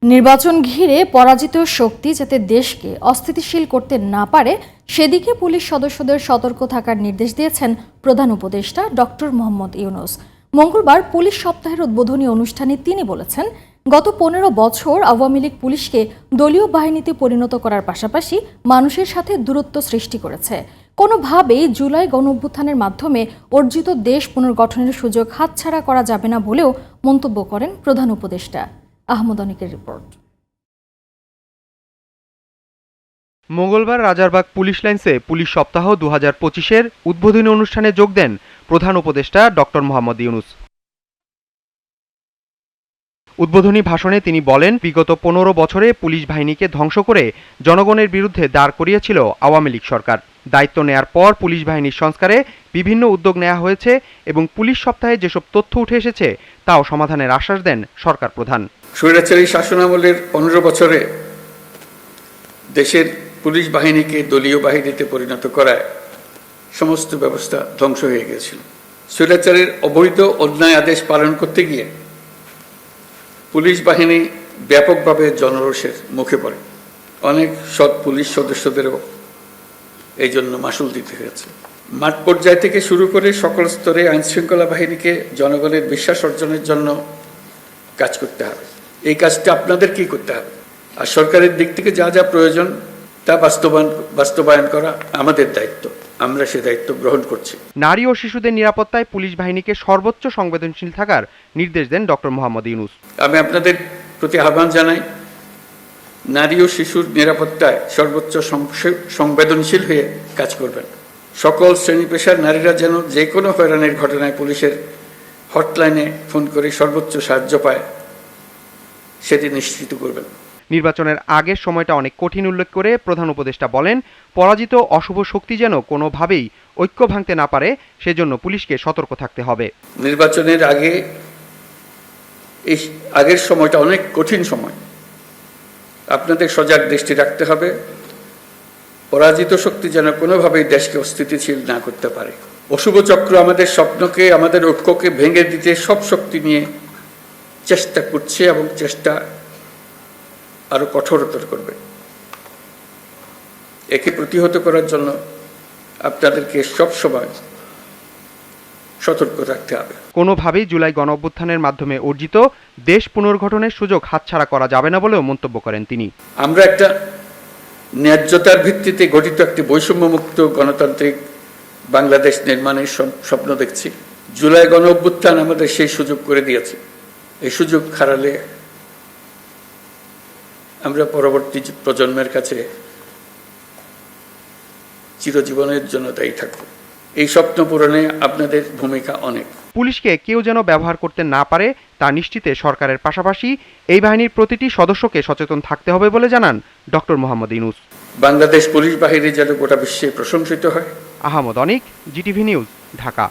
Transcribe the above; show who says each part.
Speaker 1: নির্বাচন ঘিরে পরাজিত শক্তি যাতে দেশকে অস্থিতিশীল করতে না পারে সেদিকে পুলিশ সদস্যদের সতর্ক থাকার নির্দেশ দিয়েছেন প্রধান উপদেষ্টা ডক্টর মোহাম্মদ ইউনূস। মঙ্গলবার পুলিশ সপ্তাহের উদ্বোধনী অনুষ্ঠানে তিনি বলেছেন, গত ১৫ বছর আওয়ামী লীগ পুলিশকে দলীয় বাহিনীতে পরিণত করার পাশাপাশি মানুষের সাথে দূরত্ব সৃষ্টি করেছে। কোনোভাবেই জুলাই গণঅভ্যুত্থানের মাধ্যমে অর্জিত দেশ পুনর্গঠনের সুযোগ হাতছাড়া করা যাবে না বলেও মন্তব্য করেন প্রধান উপদেষ্টা। আহমদ অনিকের রিপোর্ট।
Speaker 2: মঙ্গলবার রাজারবাগ পুলিশ লাইন্সে পুলিশ সপ্তাহ ২০২৫-এর উদ্বোধনী অনুষ্ঠানে যোগ দেন প্রধান উপদেষ্টা ডক্টর মোহাম্মদ ইউনূস। উদ্বোধনী ভাষণে তিনি বলেন, বিগত ১৫ বছরে পুলিশ বাহিনীকে ধ্বংস করে জনগণের বিরুদ্ধে দাঁড় করিয়েছিল আওয়ামী লীগ সরকার। দায়িত্ব নেয়ার পর পুলিশ বাহিনীর সংস্কারে বিভিন্ন উদ্যোগ নেওয়া হয়েছে এবং পুলিশ সপ্তাহে যেসব তথ্য উঠে এসেছে তাও সমাধানের আশ্বাস দেন সরকার প্রধান।
Speaker 3: স্বৈরাচারী শাসনামলের ১৫ বছরে দেশের পুলিশ বাহিনীকে দলীয় বাহিনীতে পরিণত করায় সমস্ত ব্যবস্থা ধ্বংস হয়ে গিয়েছিল। স্বৈরাচারের অবৈধ অন্যায় আদেশ পালন করতে গিয়ে পুলিশ বাহিনী ব্যাপকভাবে জনরোষের মুখে পড়ে। অনেক সৎ পুলিশ সদস্যদেরও এই জন্য মাশুল দিতে হয়েছে। মাঠ পর্যায় থেকে শুরু করে সকল স্তরে আইনশৃঙ্খলা বাহিনীকে জনগণের বিশ্বাস অর্জনের জন্য কাজ করতে হবে। এই কাজটা আপনাদেরকেই করতে হবে, আর সরকারের দিক থেকে যা যা প্রয়োজন তা বাস্তবায়ন করা আমাদের দায়িত্ব। আমরা সে দায়িত্ব গ্রহণ করছি।
Speaker 2: নারী ও শিশুদের নিরাপত্তায় পুলিশ বাহিনীকে সর্বোচ্চ সংবেদনশীল থাকার নির্দেশ দেন ডক্টর মোহাম্মদ ইউনূস।
Speaker 3: আমি আপনাদের প্রতি আহ্বান জানাই, নারী ও শিশুর নিরাপত্তায় সর্বোচ্চ সংবেদনশীল হয়ে কাজ করবেন। সকল শ্রেণী পেশার নারীরা যেন যে কোনো হয়রানির ঘটনায় পুলিশের হটলাইনে ফোন করে সর্বোচ্চ সাহায্য পায় সেটি নিশ্চিত করবেন।
Speaker 2: নির্বাচনের আগের সময়টা অনেক কঠিন উল্লেখ করে প্রধান উপদেষ্টা বলেন, পরাজিত অশুভ শক্তি যেন কোনোভাবেই ঐক্য ভাঙতে না পারে সেজন্য পুলিশকে সতর্ক থাকতে হবে।
Speaker 3: নির্বাচনের আগের সময়টা অনেক কঠিন সময়, আপনাদের সজাগ দৃষ্টি রাখতে হবে। পরাজিত শক্তি যেন কোনোভাবেই দেশকে অস্থিতিশীল না করতে পারে। অশুভ চক্র আমাদের স্বপ্নকে, আমাদের ঐক্যকে ভেঙে দিতে সব শক্তি নিয়ে চেষ্টা করছে এবং চেষ্টা আরো কঠোরতর করবে। একে প্রতিহত করার জন্য আপনাদেরকে সবসময় সতর্ক থাকতে হবে।
Speaker 2: কোনোভাবেই জুলাই গণঅভ্যুত্থানের মাধ্যমে অর্জিত দেশ পুনর্গঠনের সুযোগ হাতছাড়া করা যাবে না বলেও মন্তব্য করেন তিনি।
Speaker 3: আমরা একটা ন্যায্যতার ভিত্তিতে গঠিত একটি বৈষম্যমুক্ত গণতান্ত্রিক বাংলাদেশ নির্মাণের স্বপ্ন দেখছি। জুলাই গণঅভ্যুত্থান আমাদের সেই সুযোগ করে দিয়েছে। এই সুযোগ হারালে আমরা পরবর্তী প্রজন্মের কাছে চিরজীবনের জন্য দায়ী থাকব। এই স্বপ্ন পূরণে আপনাদের ভূমিকা অনেক।
Speaker 2: পুলিশকে কেউ যেন ব্যবহার করতে না পারে তা নিশ্চিতে সরকারের পাশাপাশি এই বাহিনীর প্রতিটি সদস্যকে সচেতন থাকতে হবে বলে জানান ডক্টর মোহাম্মদ ইউনূস।
Speaker 3: বাংলাদেশ পুলিশ বাহিনী যেন গোটা বিশ্বে প্রশংসিত হয়।
Speaker 2: আহমদ অনিক, জিটিভি নিউজ, ঢাকা।